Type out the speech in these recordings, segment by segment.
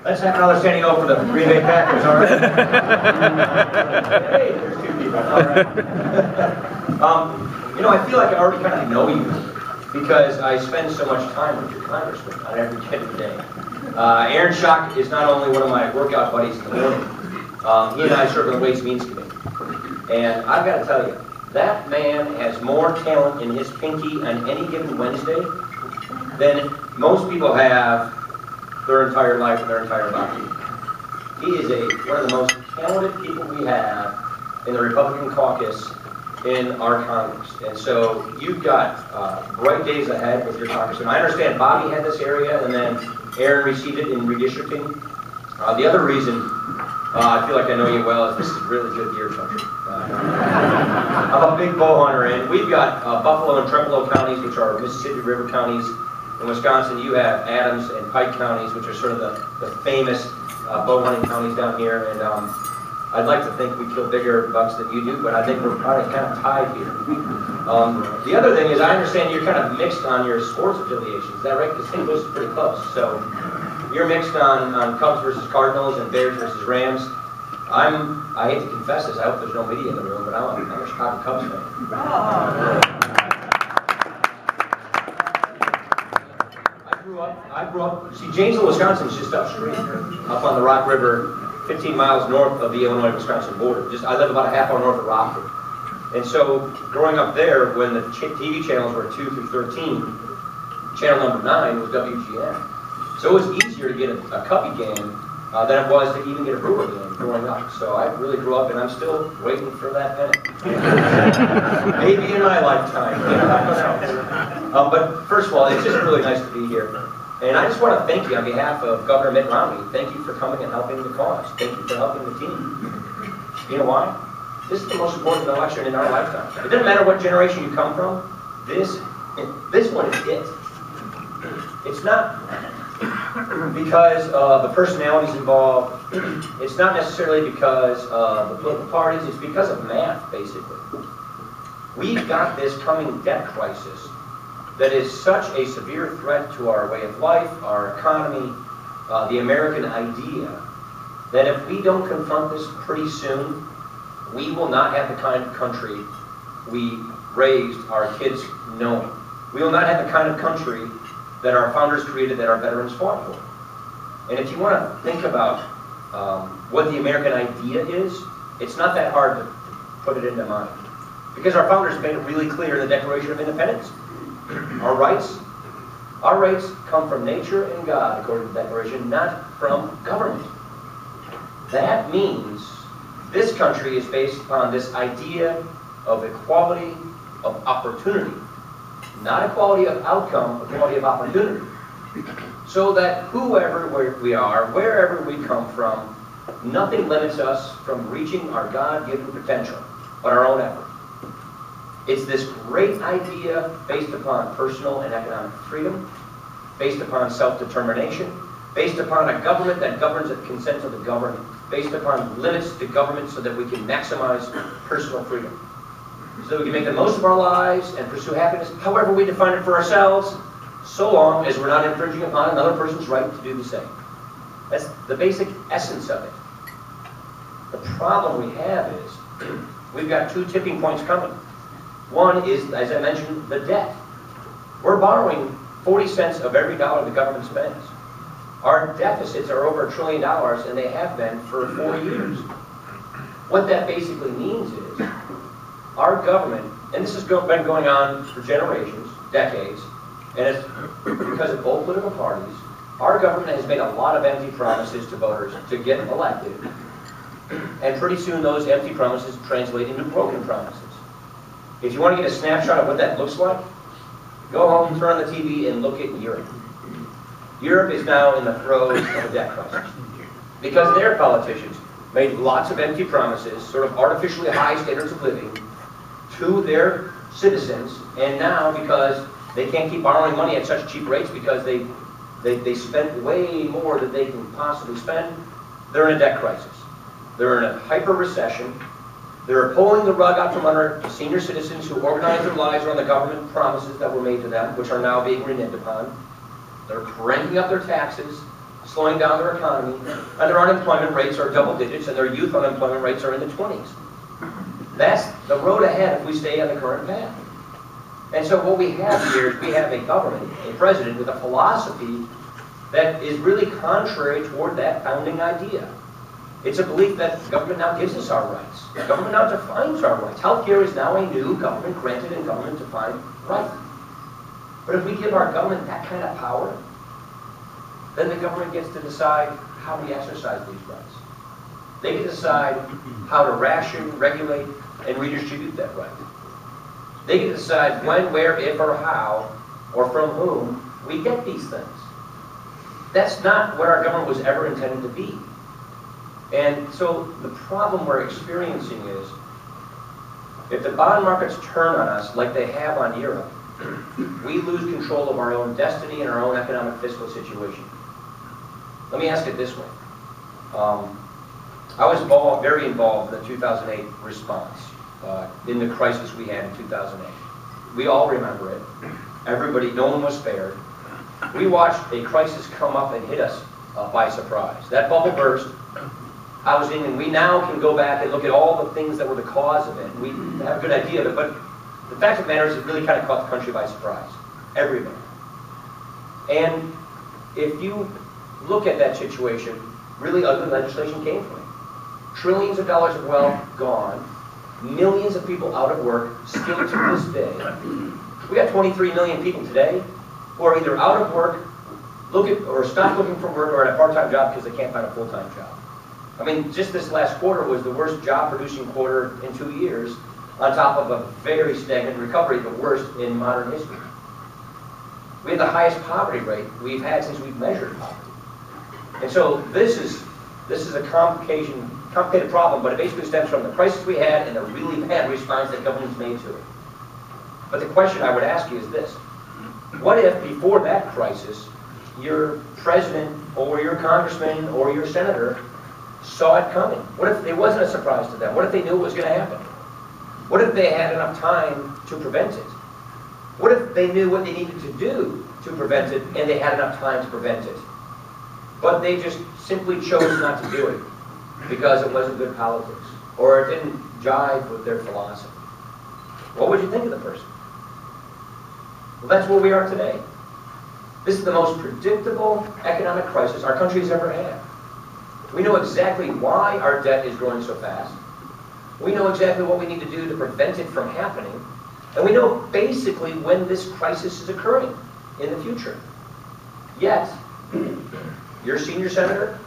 Let's have another standing O for the Green Bay Packers, all right? Hey, there's two people, all right. You know, I feel like I already kind of know you because I spend so much time with your congressman on every given day. Aaron Schock is not only one of my workout buddies in the morning, he and I serve on the Ways and Means Committee. And I've got to tell you, that man has more talent in his pinky on any given Wednesday than most people have their entire life and their entire body. He is one of the most talented people we have in the Republican caucus in our Congress. And so you've got bright days ahead with your congressman. I understand Bobby had this area and then Aaron received it in redistricting. The other reason I feel like I know you well is this is really good deer country. I'm a big bow hunter, and we've got Buffalo and Trempealeau counties, which are Mississippi River counties. In Wisconsin, you have Adams and Pike counties, which are sort of the famous bow hunting counties down here. And I'd like to think we kill bigger bucks than you do, but I think we're probably kind of tied here. The other thing is, I understand you're kind of mixed on your sports affiliations. Is that right? Because St. Louis is pretty close. So you're mixed on Cubs versus Cardinals and Bears versus Rams. I hate to confess this, I hope there's no media in the room, but I'm a Chicago Cubs fan. I grew up, see, Janesville, Wisconsin is just upstream, up on the Rock River, 15 miles north of the Illinois-Wisconsin border. I live about a half hour north of Rockford. And so, growing up there, when the TV channels were 2 through 13, channel number 9 was WGN. So it was easier to get a Cubby game than it was to even get a Brewer game growing up. So I really grew up, and I'm still waiting for that pennant. Maybe in my lifetime, you know, I don't know. But first of all, it's just really nice to be here. And I just want to thank you on behalf of Governor Mitt Romney. Thank you for coming and helping the cause. Thank you for helping the team. You know why? This is the most important election in our lifetime. It doesn't matter what generation you come from. This one is it. It's not because of the personalities involved. It's not necessarily because of the political parties. It's because of math, basically. We've got this coming debt crisis that is such a severe threat to our way of life, our economy, the American idea, that if we don't confront this pretty soon, we will not have the kind of country we raised our kids knowing. We will not have the kind of country that our founders created, that our veterans fought for. And if you want to think about what the American idea is, it's not that hard to put it into mind. Because our founders made it really clear in the Declaration of Independence. Our rights come from nature and God, according to the Declaration, not from government. That means this country is based upon this idea of equality of opportunity. Not equality of outcome, equality of opportunity. So that whoever we are, wherever we come from, nothing limits us from reaching our God-given potential, but our own effort. It's this great idea based upon personal and economic freedom, based upon self-determination, based upon a government that governs at the consent of the governed, based upon limits to government so that we can maximize personal freedom. So that we can make the most of our lives and pursue happiness however we define it for ourselves, so long as we're not infringing upon another person's right to do the same. That's the basic essence of it. The problem we have is we've got two tipping points coming. One is, as I mentioned, the debt. We're borrowing 40 cents of every dollar the government spends. Our deficits are over $1 trillion, and they have been for 4 years. What that basically means is our government, and this has been going on for generations, decades, and it's because of both political parties, our government has made a lot of empty promises to voters to get elected, and pretty soon those empty promises translate into broken promises. If you want to get a snapshot of what that looks like, go home, turn on the TV, and look at Europe. Europe is now in the throes of a debt crisis because their politicians made lots of empty promises, sort of artificially high standards of living, to their citizens, and now because they can't keep borrowing money at such cheap rates because they spent way more than they can possibly spend, they're in a debt crisis. They're in a hyper-recession. They're pulling the rug out from under senior citizens who organized their lives around the government promises that were made to them, which are now being reneged upon. They're cranking up their taxes, slowing down their economy, and their unemployment rates are double digits, and their youth unemployment rates are in the 20s. That's the road ahead if we stay on the current path. And so what we have here is we have a government, a president, with a philosophy that is really contrary toward that founding idea. It's a belief that government now gives us our rights. Government now defines our rights. Healthcare is now a new government-granted and government-defined right. But if we give our government that kind of power, then the government gets to decide how we exercise these rights. They can decide how to ration, regulate, and redistribute that right. They can decide when, where, if, or how, or from whom we get these things. That's not what our government was ever intended to be. And so the problem we're experiencing is, if the bond markets turn on us like they have on Europe, we lose control of our own destiny and our own economic fiscal situation. Let me ask it this way. I was very involved in the 2008 response, in the crisis we had in 2008. We all remember it. Everybody, no one was spared. We watched a crisis come up and hit us by surprise. That bubble burst. Housing, and we now can go back and look at all the things that were the cause of it. We have a good idea of it, but the fact of the matter is it really kind of caught the country by surprise. Everybody. And if you look at that situation, really ugly legislation came from it. Trillions of dollars of wealth gone, millions of people out of work, still to this day. We got 23 million people today who are either out of work, or stop looking for work, or at a part-time job because they can't find a full-time job. I mean, just this last quarter was the worst job-producing quarter in 2 years, on top of a very stagnant recovery, the worst in modern history. We have the highest poverty rate we've had since we've measured poverty. And so this is a complicated problem, but it basically stems from the crisis we had and the really bad response that governments made to it. But the question I would ask you is this. What if, before that crisis, your president or your congressman or your senator saw it coming? What if it wasn't a surprise to them? What if they knew it was going to happen? What if they had enough time to prevent it? What if they knew what they needed to do to prevent it and they had enough time to prevent it? But they just simply chose not to do it because it wasn't good politics or it didn't jive with their philosophy. What would you think of the person? Well, that's where we are today. This is the most predictable economic crisis our country has ever had. We know exactly why our debt is growing so fast. We know exactly what we need to do to prevent it from happening. And we know basically when this crisis is occurring in the future. Yet, your senior senator,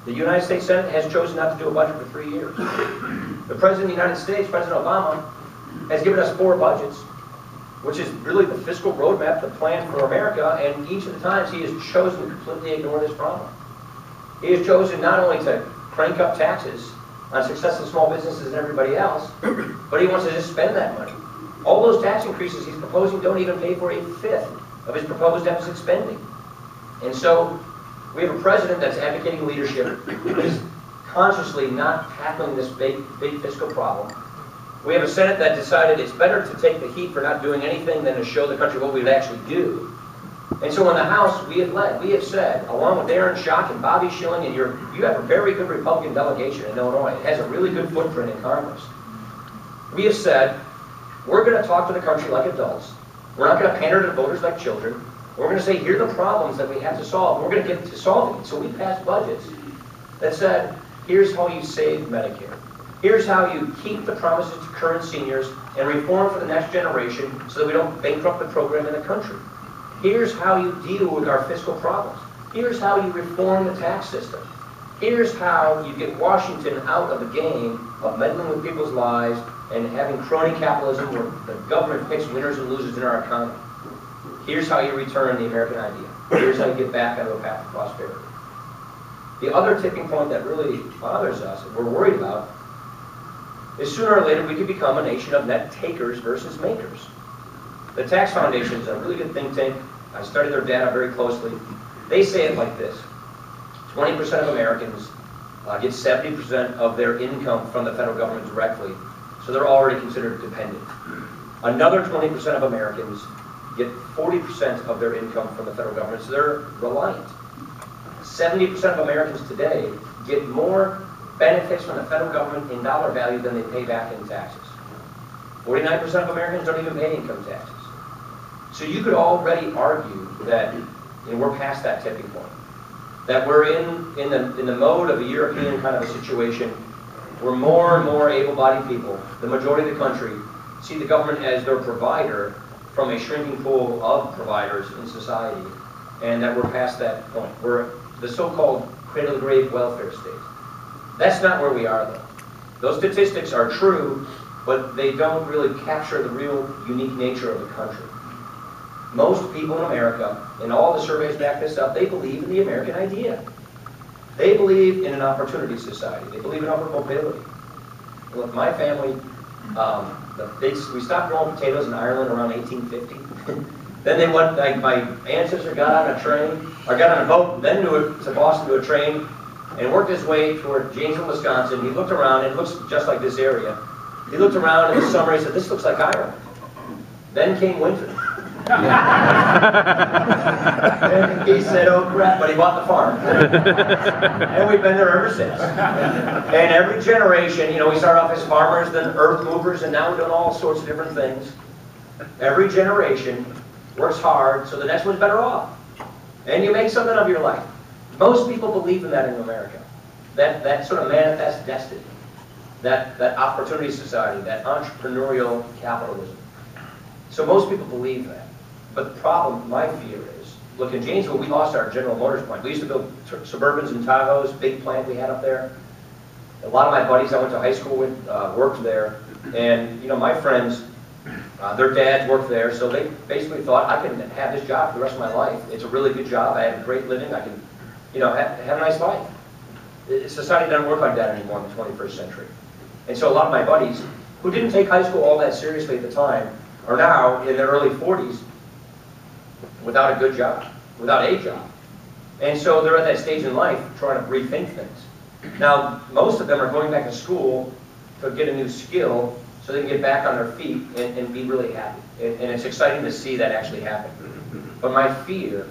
the United States Senate, has chosen not to do a budget for 3 years. The President of the United States, President Obama, has given us 4 budgets, which is really the fiscal roadmap, the plan for America, and each of the times he has chosen to completely ignore this problem. He has chosen not only to crank up taxes on successful small businesses and everybody else, but he wants to just spend that money. All those tax increases he's proposing don't even pay for 1/5 of his proposed deficit spending. And so we have a president that's advocating leadership, who is consciously not tackling this big fiscal problem. We have a Senate that decided it's better to take the heat for not doing anything than to show the country what we would actually do. And so in the House, we have said, along with Aaron Schock and Bobby Schilling, and you have a very good Republican delegation in Illinois. It has a really good footprint in Congress. We have said, we're going to talk to the country like adults. We're not going to pander to voters like children. We're going to say, here are the problems that we have to solve. We're going to get to solving it. So we passed budgets that said, here's how you save Medicare. Here's how you keep the promises to current seniors and reform for the next generation so that we don't bankrupt the program in the country. Here's how you deal with our fiscal problems. Here's how you reform the tax system. Here's how you get Washington out of the game of meddling with people's lives and having crony capitalism where the government picks winners and losers in our economy. Here's how you return the American idea. Here's how you get back onto a path of prosperity. The other tipping point that really bothers us, and we're worried about, is sooner or later we could become a nation of net takers versus makers. The Tax Foundation is a really good think tank. I studied their data very closely. They say it like this. 20% of Americans get 70% of their income from the federal government directly, so they're already considered dependent. Another 20% of Americans get 40% of their income from the federal government, so they're reliant. 70% of Americans today get more benefits from the federal government in dollar value than they pay back in taxes. 49% of Americans don't even pay income taxes. So you could already argue that we're past that tipping point. That we're in the mode of a European kind of a situation where more and more able-bodied people, the majority of the country, see the government as their provider from a shrinking pool of providers in society, and that we're past that point. We're the so-called cradle-to-grave welfare state. That's not where we are, though. Those statistics are true, but they don't really capture the real unique nature of the country. Most people in America, and all the surveys back this up, they believe in the American idea. They believe in an opportunity society. They believe in upward mobility. Look, my family, we stopped growing potatoes in Ireland around 1850. Then they went, like, my ancestor got on a train, or got on a boat, then to Boston to a train, and worked his way toward Janesville, Wisconsin. He looked around, and it looks just like this area. He looked around in the summer, he said, this looks like Ireland. Then came winter. And he said, oh crap, but he bought the farm. And we've been there ever since. And every generation, we start off as farmers, then earth movers, and now we're doing all sorts of different things. Every generation works hard, so the next one's better off. And you make something of your life. Most people believe in that in America. That sort of manifest destiny. That opportunity society, that entrepreneurial capitalism. So most people believe that. But the problem, my fear is, look, in Janesville, we lost our General Motors plant. We used to build Suburbans and Tahoes, big plant we had up there. A lot of my buddies I went to high school with worked there. And, my friends, their dads worked there, so they basically thought, I can have this job for the rest of my life. It's a really good job. I have a great living. I can, have a nice life. Society doesn't work like that anymore in the 21st century. And so a lot of my buddies, who didn't take high school all that seriously at the time, are now in their early 40s without a good job, without a job. And so they're at that stage in life trying to rethink things. Now, most of them are going back to school to get a new skill so they can get back on their feet and be really happy. And it's exciting to see that actually happen. But my fear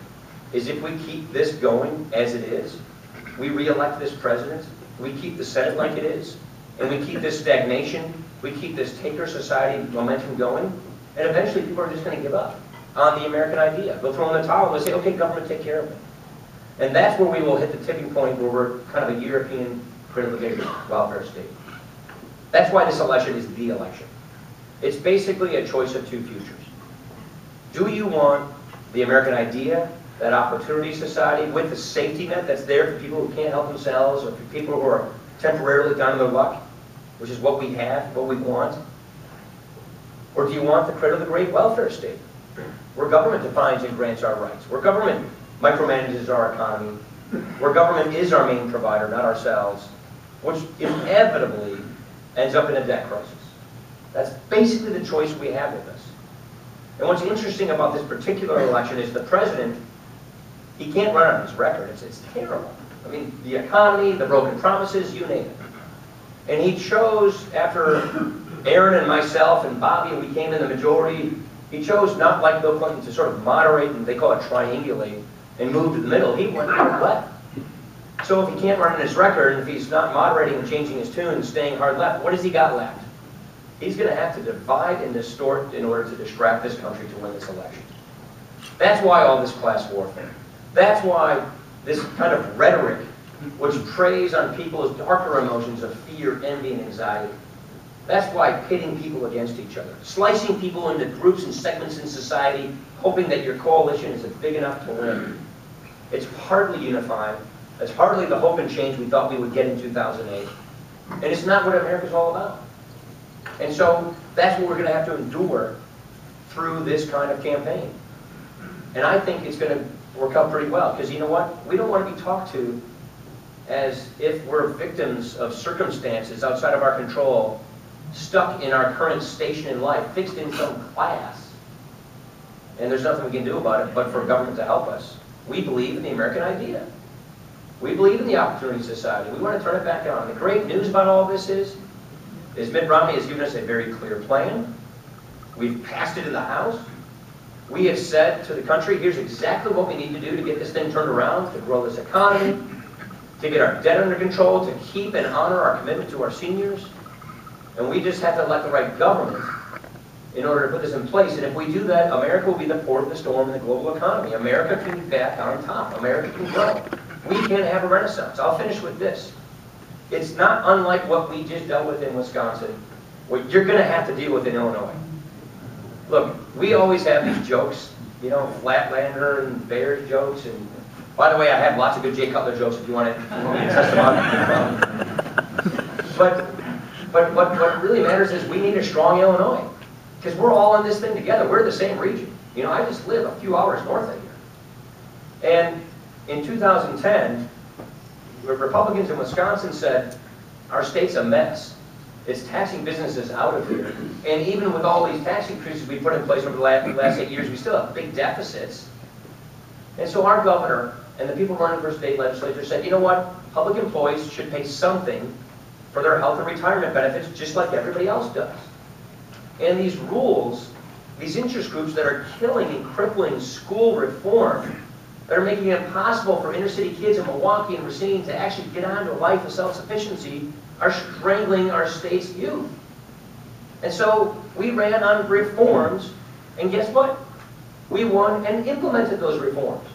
is if we keep this going as it is, we re-elect this president, we keep the Senate like it is, and we keep this stagnation, we keep this taker society momentum going, and eventually people are just going to give up on the American idea. They'll throw in the towel and they'll say, okay, government, take care of it. And that's where we will hit the tipping point where we're kind of a European cradle-to-grave welfare state. That's why this election is the election. It's basically a choice of two futures. Do you want the American idea, that opportunity society with the safety net that's there for people who can't help themselves or for people who are temporarily down on their luck, which is what we have, what we want? Or do you want the cradle-to-grave welfare state, where government defines and grants our rights, where government micromanages our economy, where government is our main provider, not ourselves, which inevitably ends up in a debt crisis? That's basically the choice we have with this. And what's interesting about this particular election is the president, he can't run on his record. It's terrible. I mean, the economy, the broken promises, you name it. And he chose, after Aaron and myself and Bobby, and we came in the majority, he chose, not like Bill Clinton, to sort of moderate, and they call it triangulate, and move to the middle. He went hard left. So if he can't run on his record, and if he's not moderating and changing his tune and staying hard left, what has he got left? He's going to have to divide and distort in order to distract this country to win this election. That's why all this class warfare. That's why this kind of rhetoric, which preys on people's darker emotions of fear, envy, and anxiety. That's why pitting people against each other, slicing people into groups and segments in society, hoping that your coalition is big enough to win. It's hardly unifying. It's hardly the hope and change we thought we would get in 2008. And it's not what America's all about. And so that's what we're going to have to endure through this kind of campaign. And I think it's going to work out pretty well, because you know what? We don't want to be talked to as if we're victims of circumstances outside of our control, stuck in our current station in life, fixed in some class. And there's nothing we can do about it but for government to help us. We believe in the American idea. We believe in the opportunity society. We want to turn it back on. The great news about all this is Mitt Romney has given us a very clear plan. We've passed it in the House. We have said to the country, here's exactly what we need to do to get this thing turned around, to grow this economy, to get our debt under control, to keep and honor our commitment to our seniors. And we just have to elect the right government in order to put this in place. And if we do that, America will be the port of the storm in the global economy. America can be back on top. America can grow. We can have a renaissance. I'll finish with this. It's not unlike what we just dealt with in Wisconsin, what you're going to have to deal with in Illinois. Look, we always have these jokes, you know, Flatlander and Bears jokes. And by the way, I have lots of good Jay Cutler jokes if you want to test them out. But what really matters is we need a strong Illinois, because we're all in this thing together. We're the same region. You know, I just live a few hours north of here. And in 2010, the Republicans in Wisconsin said, our state's a mess. It's taxing businesses out of here. And even with all these tax increases we put in place over the last 8 years, we still have big deficits. And so our governor and the people running for state legislature said, you know what? Public employees should pay something for their health and retirement benefits just like everybody else does. And these rules, these interest groups that are killing and crippling school reform, that are making it impossible for inner city kids in Milwaukee and Racine to actually get on to a life of self-sufficiency, are strangling our state's youth. And so we ran on reforms, and guess what? We won and implemented those reforms.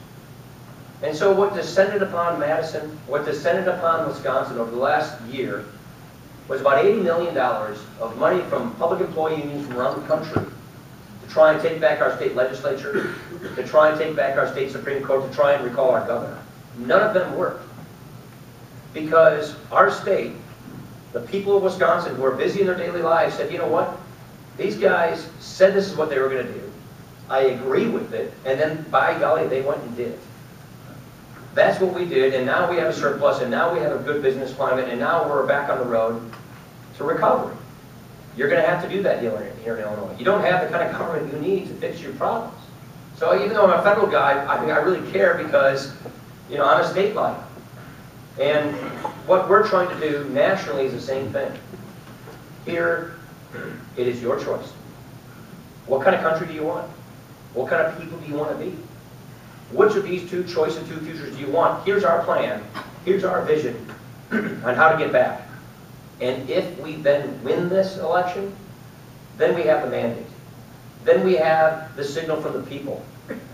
And so what descended upon Madison, what descended upon Wisconsin over the last year was about $80 million of money from public employee unions from around the country to try and take back our state legislature, to try and take back our state Supreme Court, to try and recall our governor. None of them worked. Because our state, the people of Wisconsin who are busy in their daily lives said, you know what? These guys said this is what they were going to do. I agree with it. And then, by golly, they went and did it. That's what we did, and now we have a surplus, and now we have a good business climate, and now we're back on the road to recovery. You're going to have to do that here in Illinois. You don't have the kind of government you need to fix your problems. So even though I'm a federal guy, I think I really care because, you know, I'm a state line. And what we're trying to do nationally is the same thing. Here, it is your choice. What kind of country do you want? What kind of people do you want to be? Which of these two choices, two futures do you want? Here's our plan. Here's our vision on how to get back. And if we then win this election, then we have the mandate. Then we have the signal from the people.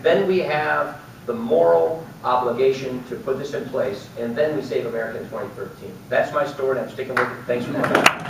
Then we have the moral obligation to put this in place. And then we save America in 2013. That's my story, and I'm sticking with it. Thanks for listening.